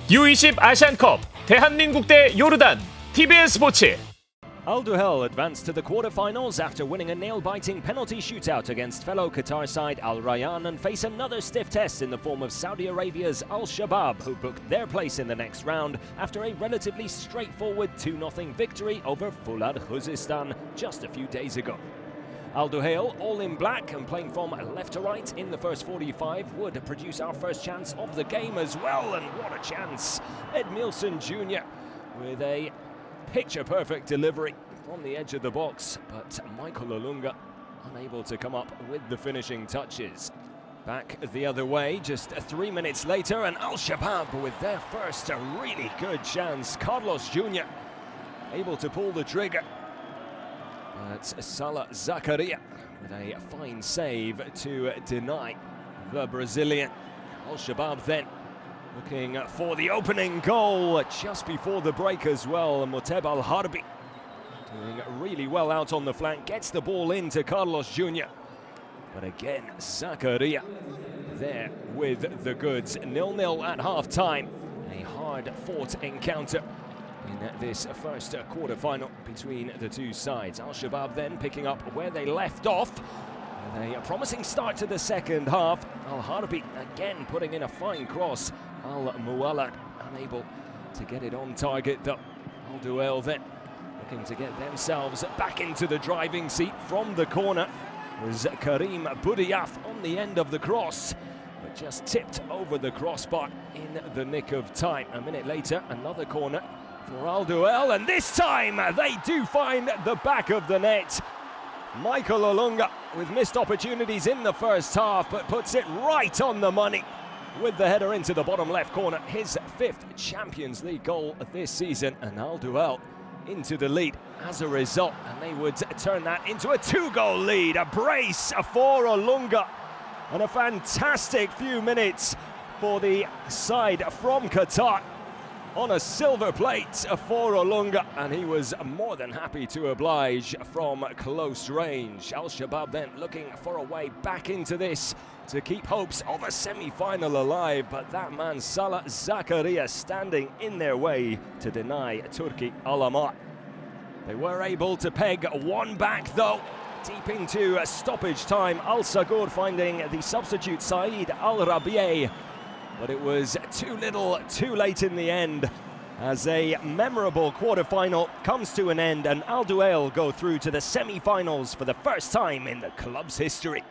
U20 아시안컵 대한민국 대 요르단 TBS 스포츠. Al Duhail advanced to the quarter-finals after winning a nail-biting penalty shootout against fellow Qatar side Al Rayyan and face another stiff test in the form of Saudi Arabia's Al Shabab, who booked their place in the next round after a relatively straightforward 2-0 victory over Fulad Khuzestan just a few days ago. Al Duhail, all in black and playing from left to right in the first 45, would produce our first chance of the game as well, and what a chance! Edmilson Jr. with a picture-perfect delivery from the edge of the box, but Michael Olunga unable to come up with the finishing touches. Back the other way just 3 minutes later, and Al Shabab with their first really good chance. Carlos Jr. able to pull the trigger. That's Salah Zakaria with a fine save to deny the Brazilian. Al Shabab then looking for the opening goal just before the break as well. Moteb Al Harbi doing really well out on the flank, gets the ball into Carlos Jr. But again, Zakaria there with the goods. 0-0 at half-time. A hard-fought encounter in this first quarter-final between the two sides. Al Shabab then picking up where they left off with a promising start to the second half. Al Harbi again putting in a fine cross. Al Muwallad unable to get it on target though. Al Duhail then looking to get themselves back into the driving seat from the corner. Was Karim Boudiyaf on the end of the cross, but just tipped over the crossbar in the nick of time. A minute later, another corner for Al Duhail, and this time they do find the back of the net. Michael Olunga with missed opportunities in the first half, but puts it right on the money with the header into the bottom left corner. His 5th Champions League goal this season, and Al Duhail into the lead as a result, and they would turn that into a 2-goal lead. A brace for Olunga, and a fantastic few minutes for the side from Qatar on a silver plate for Olunga, and he was more than happy to oblige from close range. Al Shabab then looking for a way back into this to keep hopes of a semi-final alive, but that man Salah Zakaria standing in their way to deny Turki Al-Amar. They were able to peg one back though, deep into stoppage time. Al Sagour finding the substitute Saeed Al-Rabieh, but it was too little, too late in the end, as a memorable quarter-final comes to an end, and Al Duhail go through to the semi-finals for the first time in the club's history.